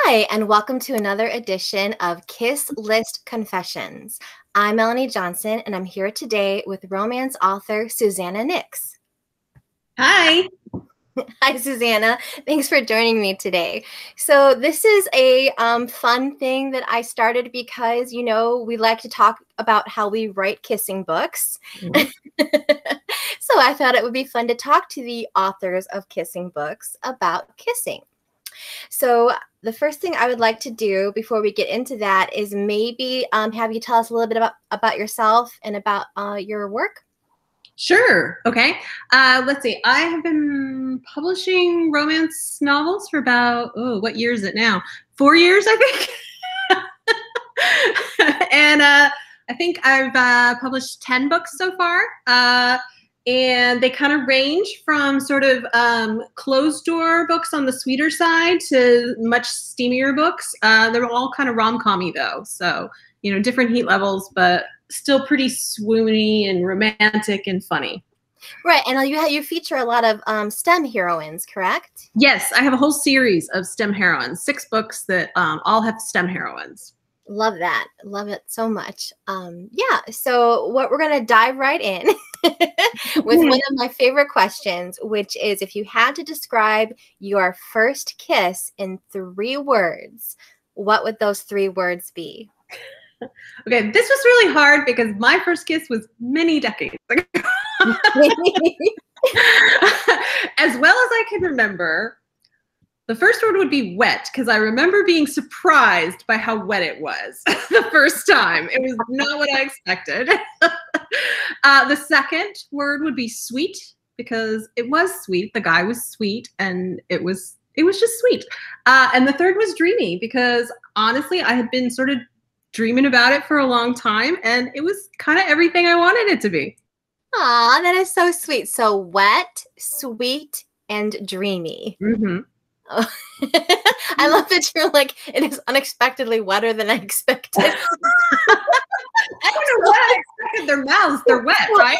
Hi, and welcome to another edition of Kiss List Confessions. I'm Melanie Johnson, and I'm here today with romance author Susannah Nix. Hi. Hi, Susannah. Thanks for joining me today. So this is a fun thing that I started because, we like to talk about how we write kissing books. Mhm. So I thought it would be fun to talk to the authors of kissing books about kissing. So the first thing I would like to do before we get into that is maybe have you tell us a little bit about yourself and about your work. Sure. Okay. Let's see. I have been publishing romance novels for about, what year is it now? 4 years, I think. And I think I've published 10 books so far. And they kind of range from sort of closed door books on the sweeter side to much steamier books. They're all kind of rom-com-y though. So, different heat levels, but still pretty swoony and romantic and funny. Right. And you feature a lot of STEM heroines, correct? Yes. I have a whole series of STEM heroines, 6 books that all have STEM heroines. Love that. Love it so much. Yeah. So what we're going to dive right in with one of my favorite questions, which is if you had to describe your first kiss in 3 words, what would those 3 words be? Okay, this was really hard because my first kiss was many decades ago. As well as I can remember, the first word would be wet because I remember being surprised by how wet it was the first time. It was not what I expected. The second word would be sweet because it was sweet. The guy was sweet and it was just sweet. And the third was dreamy because honestly, I had been sort of dreaming about it for a long time and it was kind of everything I wanted it to be. Aw, that is so sweet. So wet, sweet, and dreamy. Mm-hmm. Oh. I love that you're like, it is unexpectedly wetter than I expected. I don't know what I expected. Their mouths, they're wet, right?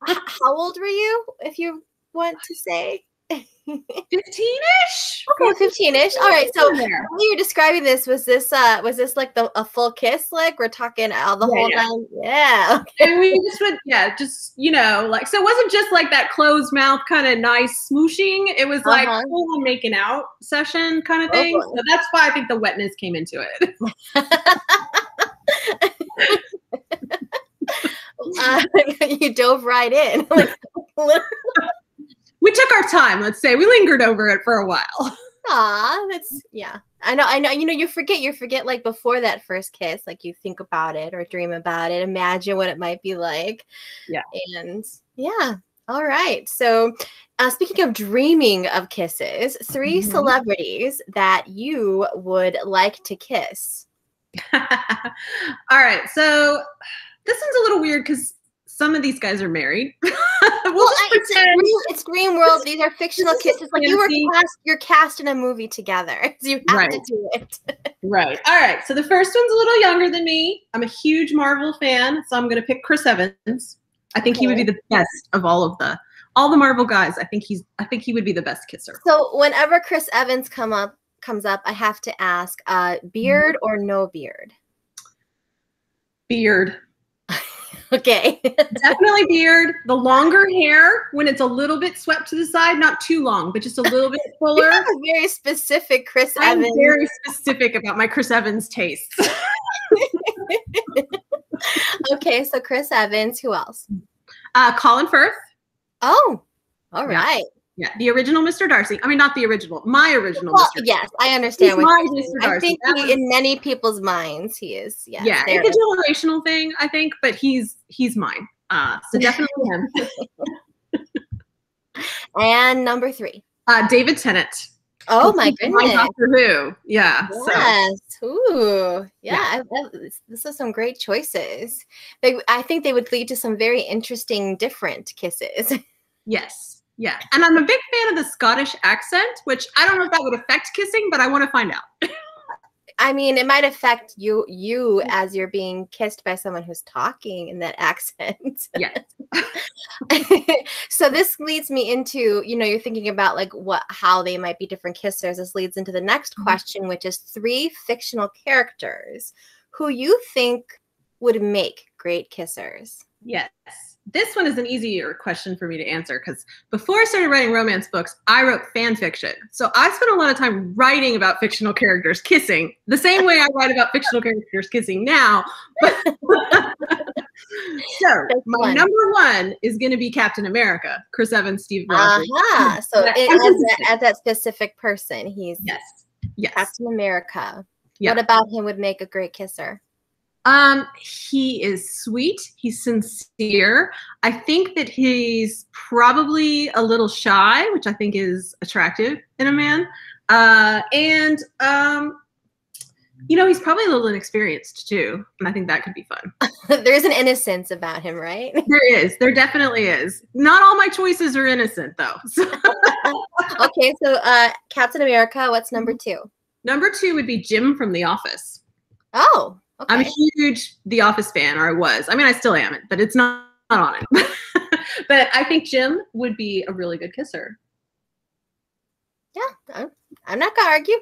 How old were you, if you want to say? 15-ish. Okay, 15-ish. All right. So when you were describing this, was this like a full kiss? Like we're talking the whole time? Yeah. Okay. And we just went, so it wasn't just like that closed mouth kind of nice smooshing. It was like full on making out session kind of thing. So that's why I think the wetness came into it. You dove right in. We took our time, let's say. We lingered over it for a while. Aw, I know. You forget like before that first kiss, like you think about it or dream about it, imagine what it might be like. Yeah. And yeah. All right. So speaking of dreaming of kisses, 3 celebrities that you would like to kiss. All right. So this one's a little weird because some of these guys are married. It's dream world. These are fictional kisses. Like you're cast in a movie together. So you have to do it. Right. All right. So the first one's a little younger than me. I'm a huge Marvel fan, so I'm going to pick Chris Evans. I think he would be the best of all the Marvel guys. I think he would be the best kisser. So whenever Chris Evans comes up, I have to ask, beard or no beard? Beard. Okay. Definitely beard. The longer hair when it's a little bit swept to the side, not too long, but just a little bit fuller. You have a very specific Chris Evans. I'm very specific about my Chris Evans tastes. Okay, so Chris Evans. Who else? Colin Firth. Oh, all right. Yeah, the original Mr. Darcy. I mean, not the original. My original Mr. Darcy. Yes, I understand. Mr. Darcy. I think in many people's minds, he is. Yes, yeah, it's a generational thing, I think, but he's mine. So definitely him. And number 3. David Tennant. Oh my goodness. Doctor Who. Yeah. Yes. So. Ooh. Yeah. This is some great choices. I think they would lead to some very interesting, different kisses. Yes. Yeah. And I'm a big fan of the Scottish accent, which I don't know if that would affect kissing, but I want to find out. I mean, it might affect you as you're being kissed by someone who's talking in that accent. Yes. So this leads me into, you're thinking about like how they might be different kissers. This leads into the next question, which is 3 fictional characters who you think would make great kissers. Yes. This one is an easier question for me to answer because before I started writing romance books, I wrote fan fiction. So I spent a lot of time writing about fictional characters kissing the same way I write about fictional characters kissing now. So my number 1 is going to be Captain America, Chris Evans, Steve Rogers. So as that specific person, he's yes. Captain America. Yeah. What about him would make a great kisser? He is sweet. He's sincere. I think that he's probably a little shy, which I think is attractive in a man. He's probably a little inexperienced too. And I think that could be fun. There's an innocence about him, right? There is. There definitely is. Not all my choices are innocent though. Okay. So, Captain America, what's number 2? Number 2 would be Jim from The Office. Oh, okay. I'm a huge The Office fan, or I was. I mean, I still am, but it's not on it. But I think Jim would be a really good kisser. Yeah, I'm not gonna argue.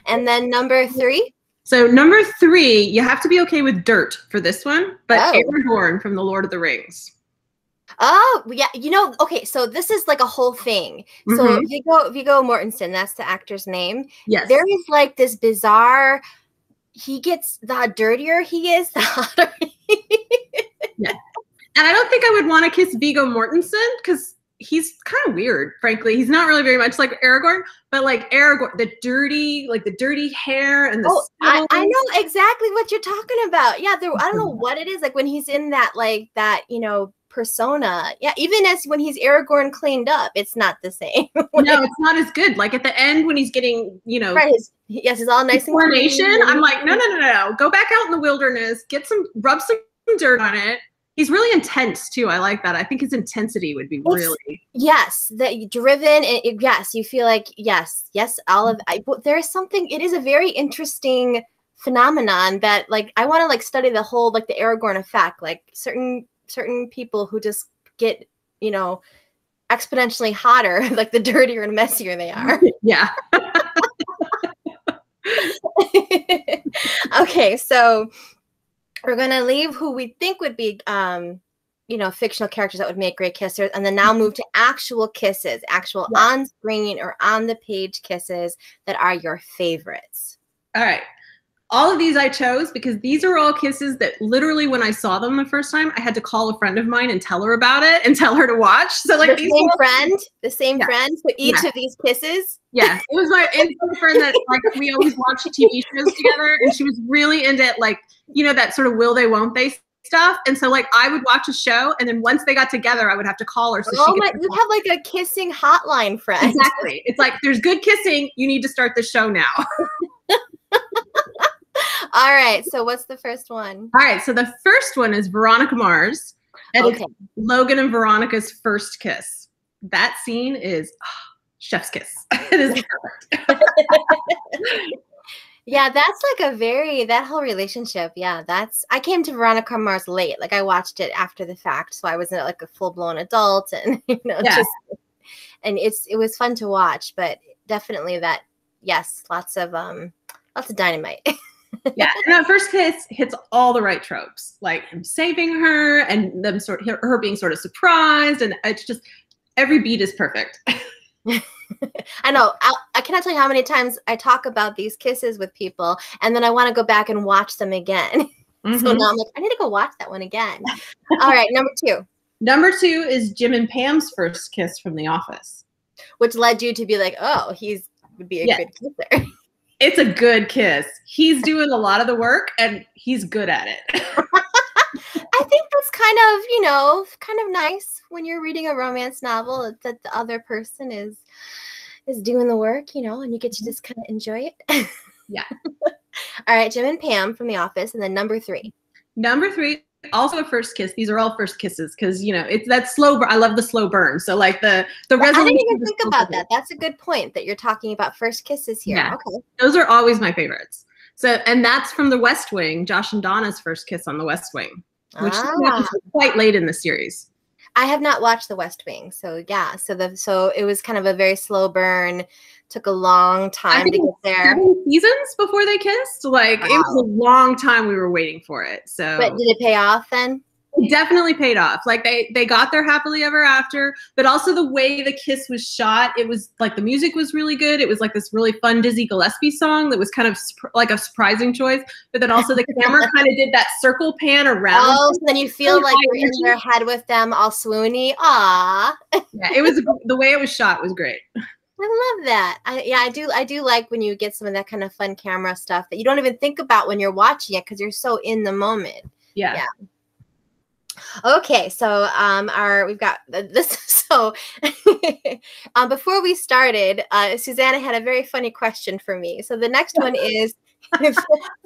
And then number 3? So number 3, you have to be okay with dirt for this one, but Aragorn from The Lord of the Rings. Oh, yeah. Okay, so this is like a whole thing. So Viggo Mortensen, that's the actor's name. Yes. There is like this bizarre, the dirtier he is, the hotter Yeah. And I don't think I would want to kiss Viggo Mortensen because he's kind of weird, frankly. He's not really very much like Aragorn, but like Aragorn, the dirty hair and the I know exactly what you're talking about. Yeah, I don't know what it is. Like when he's in that persona. Yeah, even as when he's Aragorn cleaned up, it's not the same. No, it's not as good. Like at the end when he's getting, right, he's all nice and clean. I'm like, no. Go back out in the wilderness, rub some dirt on it. He's really intense too. I like that. I think his intensity would be driven. And yes, you feel like yes. There's something. It is a very interesting phenomenon that like I want to like study the whole like the Aragorn effect. Like certain people who just get exponentially hotter, like the dirtier and messier they are. Yeah. Okay, so we're gonna leave who we think would be fictional characters that would make great kissers, and then now move to actual kisses, on screen or on the page kisses that are your favorites. All right. All of these I chose because these are all kisses that literally when I saw them the first time, I had to call a friend of mine and tell her about it and tell her to watch. So like the same friend for each of these kisses. Yeah, it was my friend that like we always watched TV shows together, and she was really into like that sort of will they won't they stuff. And so like I would watch a show, and then once they got together, I would have to call her. So you have like a kissing hotline friend. Exactly. It's like there's good kissing. You need to start the show now. All right. So what's the first one? All right. So the first one is Veronica Mars. And it's Logan and Veronica's first kiss. That scene is chef's kiss. It is perfect. Yeah, that's like that whole relationship. Yeah, I came to Veronica Mars late. Like I watched it after the fact. So I wasn't like a full-blown adult and, and it was fun to watch, but definitely lots of dynamite. Yeah, and that first kiss hits all the right tropes, like him saving her and them her being sort of surprised, and it's just every beat is perfect. I know. I cannot tell you how many times I talk about these kisses with people, and then I want to go back and watch them again. So now I'm like, I need to go watch that one again. All right, number 2. Number 2 is Jim and Pam's first kiss from The Office, which led you to be like, oh, would be a good kisser. It's a good kiss. He's doing a lot of the work and he's good at it. I think that's kind of nice when you're reading a romance novel that the other person is doing the work, and you get to just kind of enjoy it. Yeah. All right, Jim and Pam from The Office, and then number 3. Number 3 also a first kiss. These are all first kisses because, you know, it's that slow burn. I love the slow burn. So like the resolution. I didn't even think about that. That's a good point that you're talking about first kisses here. Yeah. Okay. Those are always my favorites. So, and that's from The West Wing, Josh and Donna's first kiss on The West Wing, which happens quite late in the series. I have not watched The West Wing, so yeah. So it was kind of a very slow burn. Took a long time to get there. 7 seasons before they kissed. Like it was a long time we were waiting for it. So, but did it pay off then? It definitely paid off. Like they got their happily ever after, but also the way the kiss was shot, it was like the music was really good. It was like this really fun Dizzy Gillespie song that was kind of like a surprising choice, but then also the camera kind of did that circle pan around. Oh, so then you feel like you're in their head with them, all swoony. Ah. Yeah, it was the way it was shot was great. I love that. I do like when you get some of that kind of fun camera stuff that you don't even think about when you're watching it because you're so in the moment. Yeah. Okay, so we've got this. So before we started, Susannah had a very funny question for me. So the next one is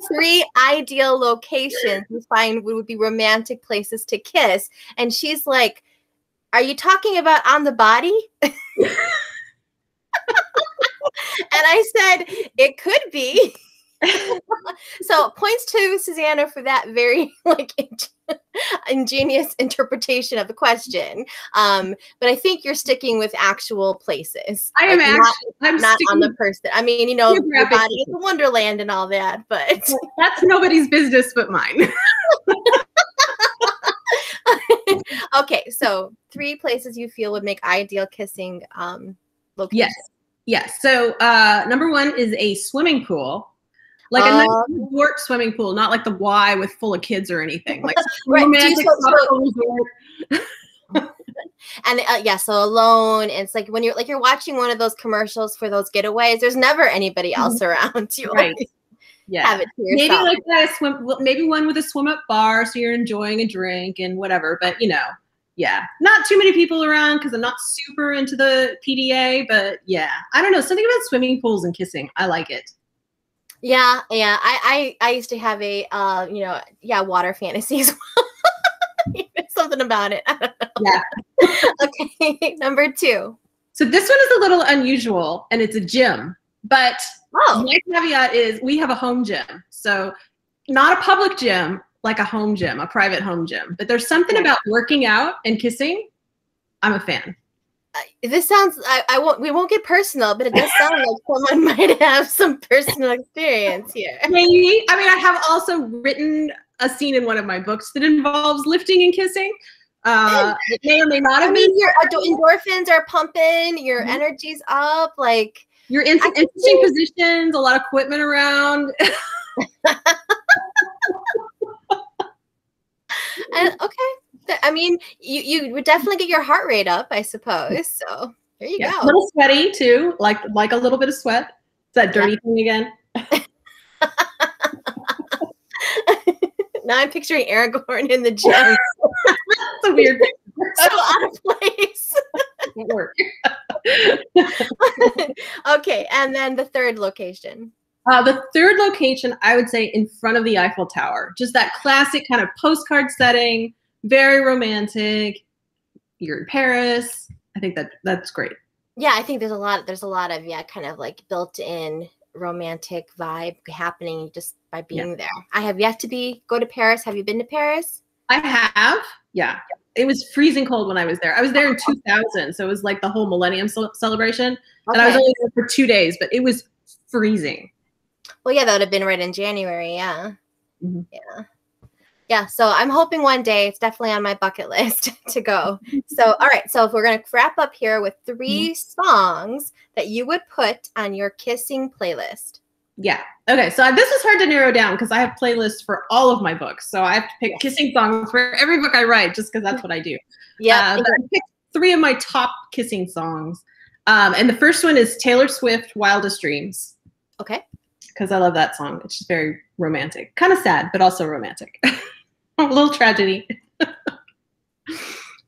3 ideal locations you find would be romantic places to kiss, and she's like, "Are you talking about on the body?" And I said, "It could be." So points to Susannah for that very like ingenious interpretation of the question. But I think you're sticking with actual places. I am like, I'm not on the person. I mean, you know, your body is a wonderland and all that, but that's nobody's business but mine. Okay, so 3 places you feel would make ideal kissing locations. Yes. So number 1 is a swimming pool. Like a nice resort swimming pool, not like the Y with full of kids or anything. Like romantic resort. And so alone. And it's like when you're watching one of those commercials for those getaways. There's never anybody else around. You right? Yeah. Have it to yourself. Maybe like maybe one with a swim up bar, so you're enjoying a drink and whatever. But you know, yeah, not too many people around because I'm not super into the PDA. But yeah, I don't know, something about swimming pools and kissing. I like it. Yeah. I used to have a water fantasy as well. Something about it. I don't know. Yeah. Okay, number 2. So this one is a little unusual, and it's a gym. But my caveat is we have a home gym, so not a public gym, like a home gym, a private home gym. But there's something about working out and kissing. I'm a fan. This sounds, we won't get personal, but it does sound like someone might have some personal experience here. Maybe. I mean, I have also written a scene in one of my books that involves lifting and kissing. It may or may not have been. Your endorphins are pumping, your energy's up, like. You're in some interesting positions, a lot of equipment around. Okay. I mean, you would definitely get your heart rate up, I suppose. So there you go. A little sweaty too, like a little bit of sweat. It's that dirty thing again. Now I'm picturing Aragorn in the gym. That's a weird thing. So out of place. Won't work. Okay, and then the 3rd location. The 3rd location, I would say in front of the Eiffel Tower. Just that classic kind of postcard setting, very romantic. You're in Paris. I think that's great. Yeah, I think there's a lot of kind of like built-in romantic vibe happening just by being there. I have yet to go to Paris. Have you been to Paris? I have. Yeah. It was freezing cold when I was there. I was there in 2000, so it was like the whole Millennium celebration. Okay. And I was only there for 2 days, but it was freezing. Well, yeah, that would have been right in January. Yeah. Mm-hmm. Yeah. So I'm hoping one day, it's definitely on my bucket list to go. So, all right. So if we're going to wrap up here with 3 songs that you would put on your kissing playlist. Yeah. Okay. So this is hard to narrow down because I have playlists for all of my books. So I have to pick kissing songs for every book I write just because that's what I do. Yeah. But I picked 3 of my top kissing songs. And the first one is Taylor Swift, Wildest Dreams. Okay. Because I love that song. It's just very romantic. Kind of sad, but also romantic. A little tragedy.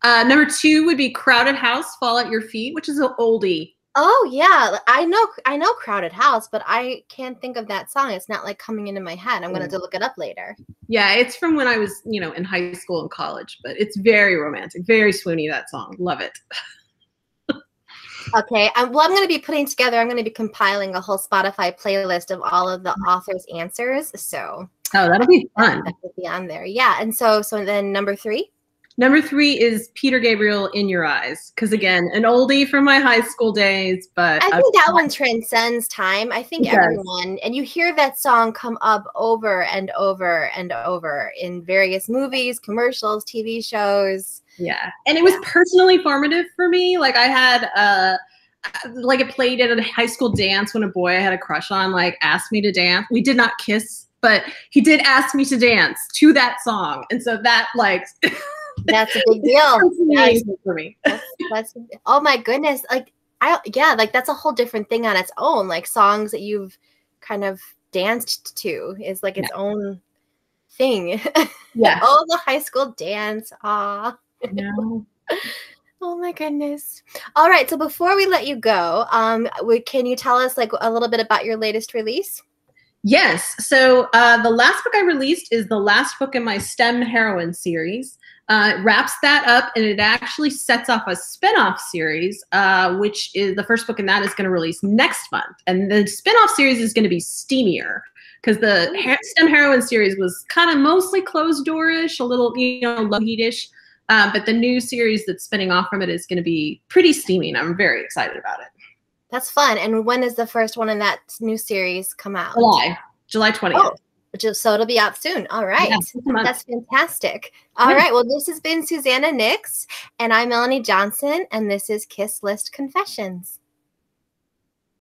Number 2 would be Crowded House, Fall at Your Feet, which is an oldie. Oh yeah, I know Crowded House, but I can't think of that song. It's not like coming into my head. I'm gonna have to look it up later. Yeah, it's from when I was, in high school and college, but it's very romantic, very swoony, that song. Love it. Okay, I'm going to be putting together, I'm going to be compiling a whole Spotify playlist of all of the author's answers. So that'll be fun. That will be on there. Yeah. And so then number 3? Number 3 is Peter Gabriel, In Your Eyes. Because again, an oldie from my high school days, but I think that one transcends time. I think everyone, and you hear that song come up over and over and over in various movies, commercials, TV shows. Yeah. And it was personally formative for me. Like I had like it played at a high school dance when a boy I had a crush on like asked me to dance. We did not kiss, but he did ask me to dance to that song. And so that like that's a big deal. For me. That's oh my goodness. Like like that's a whole different thing on its own. Like songs that you've kind of danced to is like its own thing. Yeah. Oh, the high school dance. Aw. No. Oh my goodness. All right. So before we let you go, can you tell us like a little bit about your latest release? Yes. So the last book I released is the last book in my STEM heroine series. It wraps that up, and it actually sets off a spinoff series, which is the first book in that is going to release next month. And the spinoff series is going to be steamier because the STEM heroine series was kind of mostly closed door-ish, a little, low heat-ish. But the new series that's spinning off from it is going to be pretty steamy, and I'm very excited about it. That's fun. And when is the first one in that new series come out? July 20th. Oh, so it'll be out soon. All right. Yeah, that's fantastic. All right. Well, this has been Susannah Nix, and I'm Melanie Johnson, and this is Kiss List Confessions.